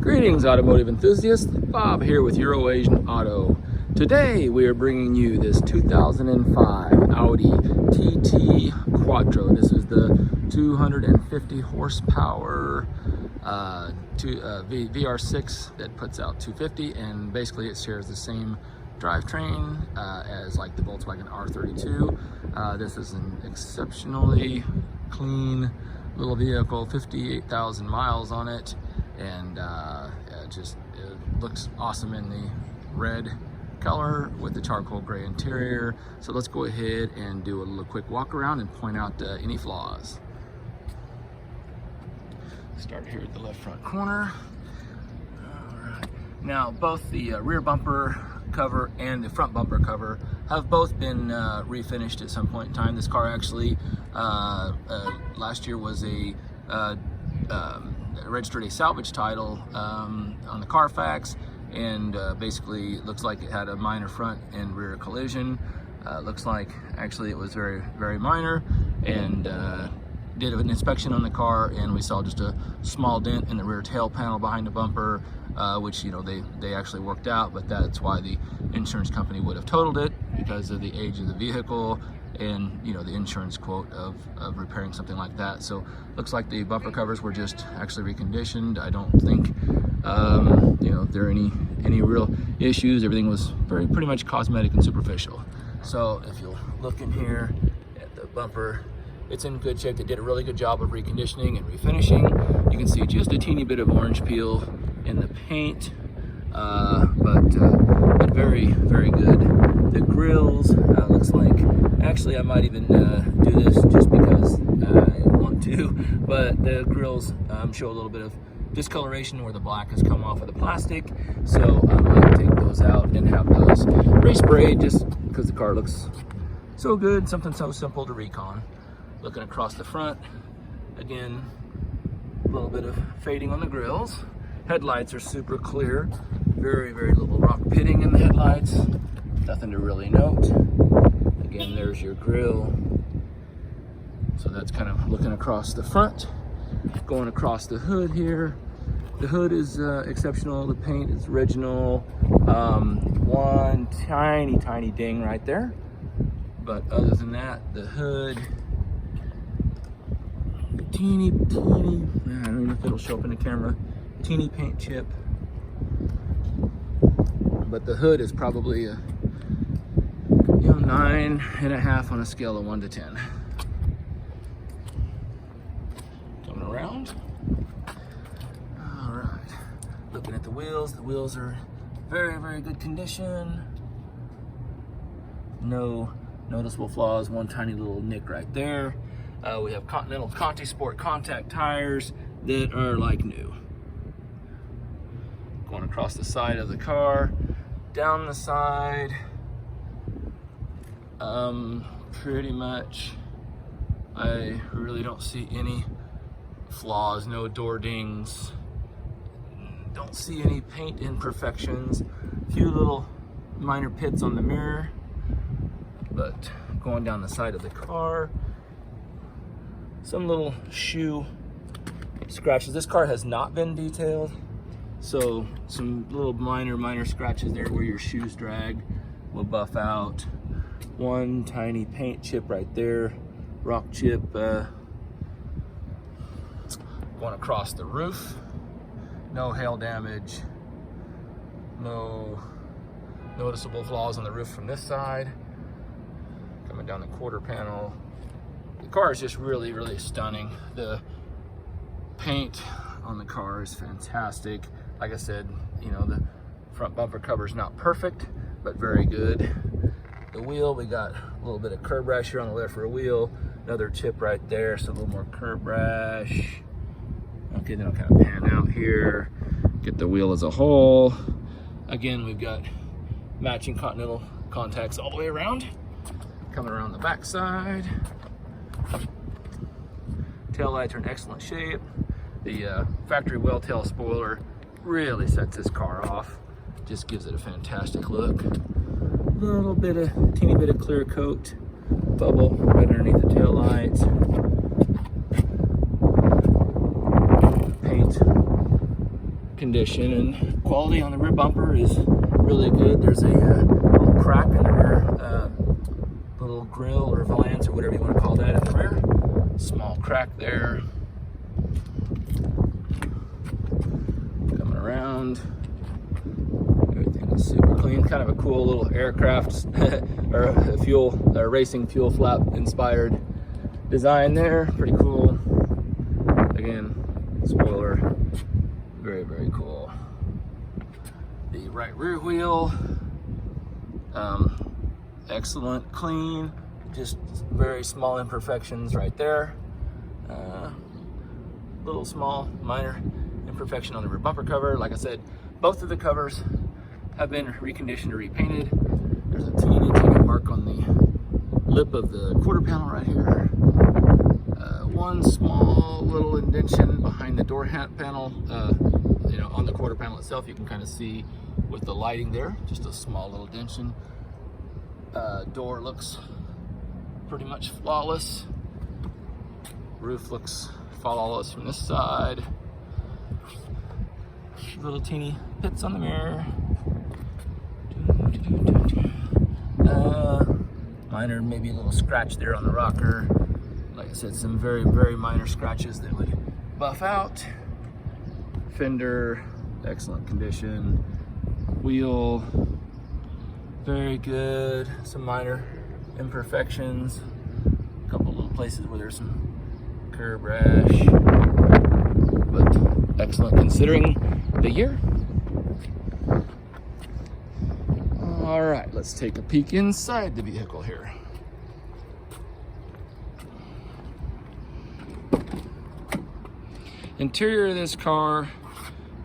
Greetings, automotive enthusiasts. Bob here with Euroasian Auto. Today we are bringing you this 2005 Audi TT Quattro. This is the 250 horsepower VR6 that puts out 250, and basically it shares the same drivetrain as like the Volkswagen R32. This is an exceptionally clean little vehicle, 58,000 miles on it, and it looks awesome in the red color with the charcoal gray interior. So let's go ahead and do a little quick walk around and point out any flaws. Start here at the left front corner. All right. Now both the rear bumper cover and the front bumper cover have both been refinished at some point in time. This car actually last year was registered a salvage title on the Carfax, and basically it looks like it had a minor front and rear collision. Looks like actually it was very, very minor, and did an inspection on the car, and we saw just a small dent in the rear tail panel behind the bumper, which, you know, they actually worked out, but that's why the insurance company would have totaled it, because of the age of the vehicle and, you know, the insurance quote of repairing something like that. So looks like the bumper covers were just actually reconditioned. I don't think you know, there are any real issues. Everything was pretty much cosmetic and superficial. So if you'll look in here at the bumper, it's in good shape. They did a really good job of reconditioning and refinishing. You can see just a teeny bit of orange peel in the paint, but very, very good. The grills, looks like, actually I might even do this just because I want to, but the grills show a little bit of discoloration where the black has come off of the plastic, so I might take those out and have those resprayed, just because the car looks so good, something so simple to recon. Looking across the front, again, a little bit of fading on the grills. Headlights are super clear, very, very little rock pitting in the headlights, nothing to really note. Again, there's your grille. So that's kind of looking across the front. Going across the hood here, the hood is exceptional, the paint is original. One tiny ding right there, but other than that, the hood, teeny, I don't know if it'll show up in the camera, teeny paint chip, but the hood is probably a 9.5 on a scale of 1 to 10. Coming around. All right. Looking at the wheels are very, very good condition. No noticeable flaws. One tiny little nick right there. We have Continental Conti Sport contact tires that are like new. Going across the side of the car, down the side. Pretty much, I really don't see any flaws, no door dings, don't see any paint imperfections, a few little minor pits on the mirror, but going down the side of the car, some little shoe scratches. This car has not been detailed, so some little minor scratches there where your shoes drag will buff out. One tiny paint chip right there, rock chip. Going across the roof, no hail damage, no noticeable flaws on the roof from this side. Coming down the quarter panel, the car is just really, really stunning. The paint on the car is fantastic. Like I said, you know, the front bumper cover is not perfect, but very good. The wheel, we got a little bit of curb rash here on the left rear wheel, another chip right there, so a little more curb rash. Okay, then I'll kind of pan out here, get the wheel as a whole. Again, we've got matching Continental contacts all the way around. Coming around the back side. Tail lights are in excellent shape. The factory well tail spoiler really sets this car off. Just gives it a fantastic look. Teeny bit of clear coat bubble right underneath the tail lights. Paint condition, and quality on the rear bumper is really good. There's a little crack in the rear, little grill or valance or whatever you want to call that in the rear. Small crack there. Coming around. Everything is super clean. Kind of a cool little aircraft or a fuel, racing fuel flap inspired design there. Pretty cool. Again, spoiler. Very, very cool. The right rear wheel. Excellent, clean. Just very small imperfections right there. Little small minor imperfection on the rear bumper cover. Like I said, both of the covers have been reconditioned or repainted. There's a teeny mark on the lip of the quarter panel right here. One small little indentation behind the door panel. You know, on the quarter panel itself, you can kind of see with the lighting there, just a small little indentation. Door looks pretty much flawless. Roof looks flawless from this side. Little teeny pits on the mirror. Minor, maybe a little scratch there on the rocker. Like I said, some very, very minor scratches that would buff out. Fender, excellent condition. Wheel, very good. Some minor imperfections. A couple little places where there's some curb rash, but excellent considering the year. All right, let's take a peek inside the vehicle here. Interior of this car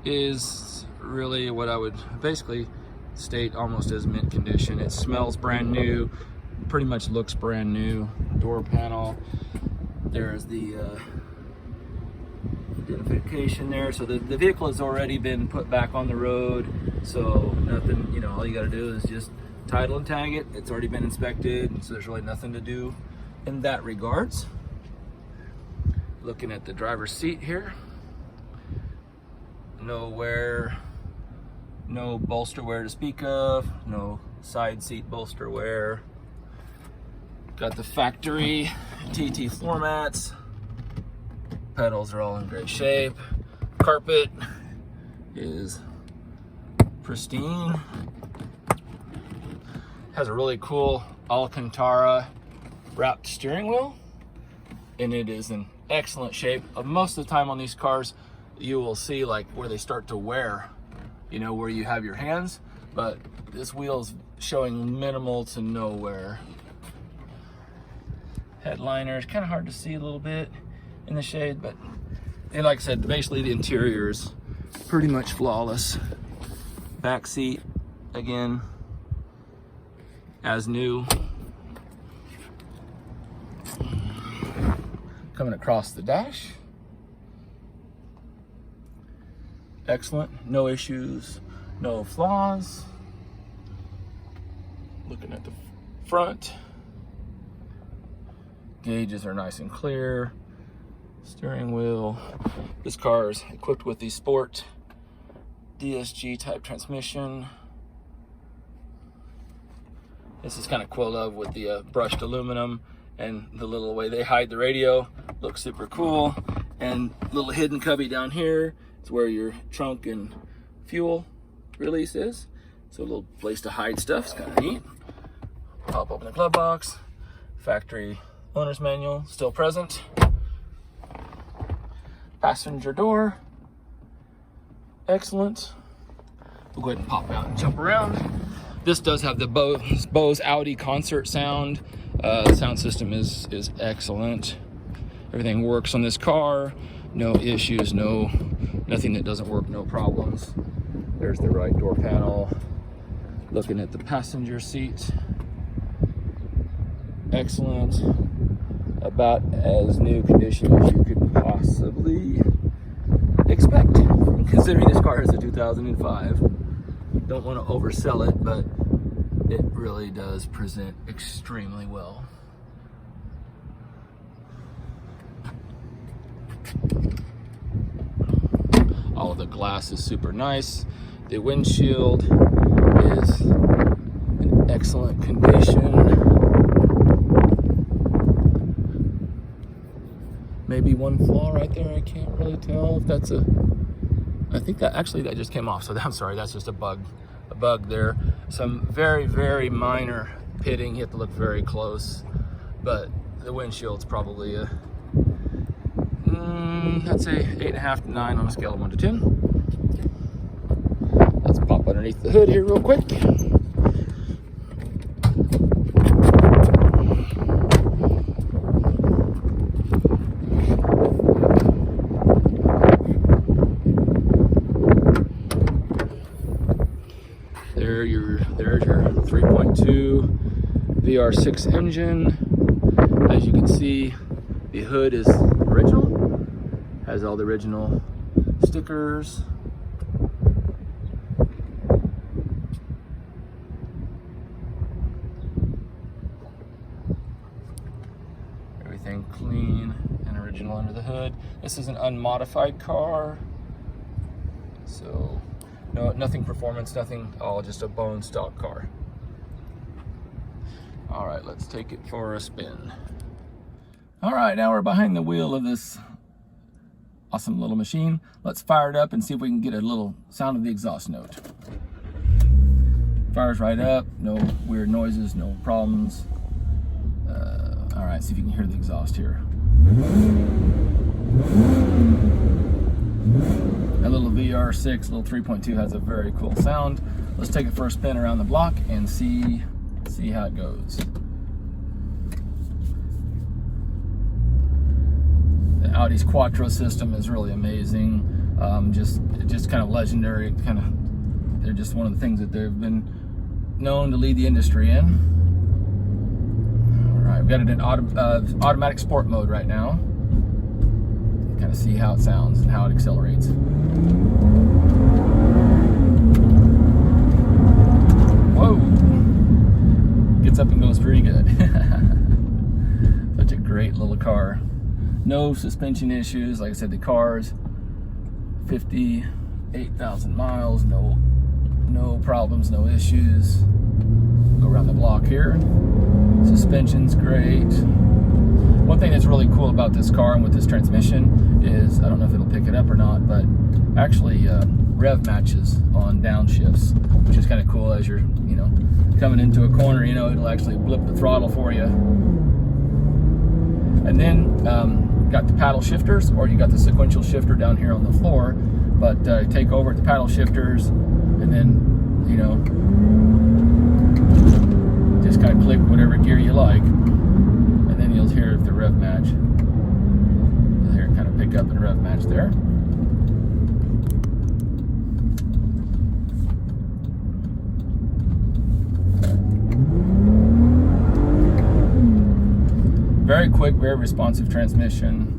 is really what I would basically state almost as mint condition. It smells brand new, pretty much looks brand new. Door panel, there's the identification there. So the vehicle has already been put back on the road, so nothing, you know, all you got to do is just title and tag it. It's already been inspected, and so there's really nothing to do in that regards. Looking at the driver's seat here, no wear, no bolster wear to speak of, no side seat bolster wear. Got the factory TT floor mats. Pedals are all in great shape. Carpet is pristine. Has a really cool alcantara wrapped steering wheel, and it is in excellent shape. Most of the time on these cars, you will see like where they start to wear, you know, where you have your hands, but this wheel is showing minimal to no wear. Headliner is kind of hard to see a little bit in the shade, but, and like I said, basically the interior is pretty much flawless. Back seat, again, as new. Coming across the dash. Excellent, no issues, no flaws. Looking at the front. Gauges are nice and clear. Steering wheel. This car is equipped with the Sport DSG type transmission. This is kind of cool love with the brushed aluminum, and the little way they hide the radio looks super cool. And little hidden cubby down here is where your trunk and fuel release is. So a little place to hide stuff. It's kind of neat. Pop open the glove box. Factory owner's manual still present. Passenger door, excellent. We'll go ahead and pop out and jump around. This does have the Bose Audi concert sound. The sound system is excellent. Everything works on this car. No issues, nothing that doesn't work, no problems. There's the right door panel. Looking at the passenger seat, excellent. About as new condition as you could possibly expect, considering this car is a 2005. Don't want to oversell it, but it really does present extremely well. All of the glass is super nice. The windshield is in excellent condition. Maybe one flaw right there, I can't really tell if that's I think that actually that just came off, so I'm sorry, that's just a bug there. Some very, very minor pitting, you have to look very close, but the windshield's probably a, I'd say 8.5 to 9 on a scale of 1 to 10. Let's pop underneath the hood here real quick. There's your 3.2 VR6 engine. As you can see, the hood is original, has all the original stickers. Everything clean and original under the hood. This is an unmodified car, so no, nothing performance, nothing, all just a bone stock car. All right, let's take it for a spin. All right, now we're behind the wheel of this awesome little machine. Let's fire it up and see if we can get a little sound of the exhaust note. Fires right up, no weird noises, no problems. All right, see if you can hear the exhaust here. A little VR6, little 3.2 has a very cool sound. Let's take it for a spin around the block and see how it goes. The Audi's Quattro system is really amazing. Just kind of legendary. They're just one of the things that they've been known to lead the industry in. All right, we've got it in automatic sport mode right now. Kind of see how it sounds and how it accelerates. Whoa! Gets up and goes pretty good. Such a great little car. No suspension issues. Like I said, the car's 58,000 miles. No problems, no issues. Go around the block here. Suspension's great. One thing that's really cool about this car and with this transmission is, I don't know if it'll pick it up or not, but actually rev matches on downshifts, which is kind of cool. As you're, coming into a corner, it'll actually blip the throttle for you. And then got the paddle shifters, or you got the sequential shifter down here on the floor, but take over at the paddle shifters and then, just kind of click whatever gear you like. Then you'll hear the rev match. You'll hear it kind of pick up and rev match there. Very quick, very responsive transmission.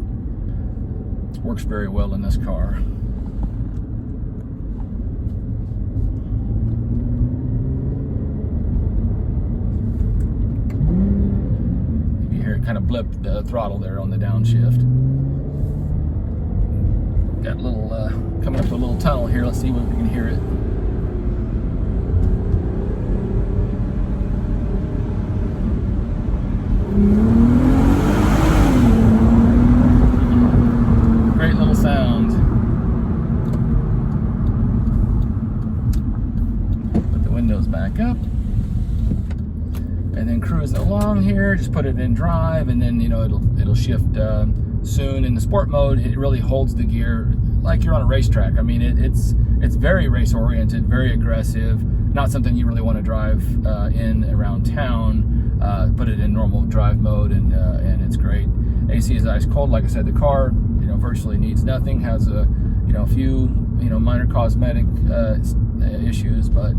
Works very well in this car. Kind of blip the throttle there on the downshift. Got a little coming up to a little tunnel here. Let's see if we can hear it. Great little sound. Put the windows back up. And then cruising along here, just put it in drive, and then it'll shift soon. In the sport mode, it really holds the gear like you're on a racetrack. I mean, it's very race oriented, very aggressive. Not something you really want to drive in around town. Put it in normal drive mode, and it's great. AC is ice cold. Like I said, the car virtually needs nothing. Has a few minor cosmetic issues, but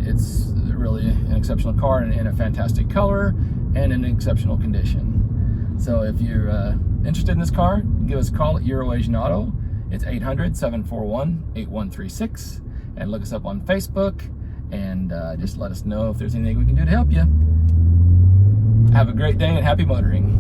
it's really an exceptional car and in a fantastic color and in exceptional condition. So if you're interested in this car, give us a call at Euroasian Auto. It's 800-741-8136, and look us up on Facebook, and just let us know if there's anything we can do to help you. Have a great day and happy motoring.